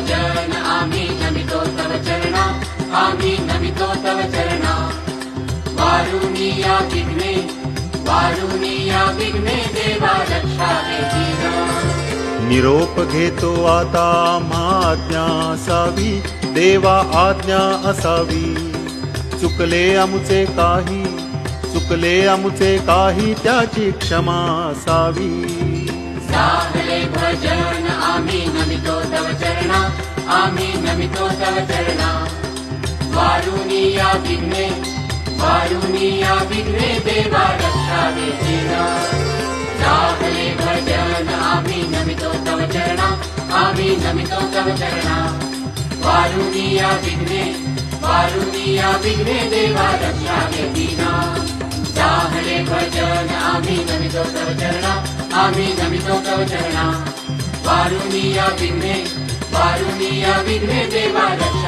भजन आम्ही नमितो तव चरणा आम्ही नमितो तव चरणा वारुणीया विघ्ने देवा रक्षावे दीना निरोप घेतो आता आज्ञा असावी देवा आज्ञा असावी चुकले आमुचे काही त्याची क्षमा असावी साहले भजन आम्ही नमितो तव चरणा आम्ही नमितो तव चरणा वारुणीया विघ्ने देवा रक्षावे दीना साहले भजन आम्ही नमितो तव चरणा आम्ही नमितो तव चरणा वारुणीया विघ्ने देवा रक्षावे दीना साहले भजन आम्ही नमितो तव चरणा आम्ही नमितो तव चरणा वारुणीया विघ्ने देवा रक्षावे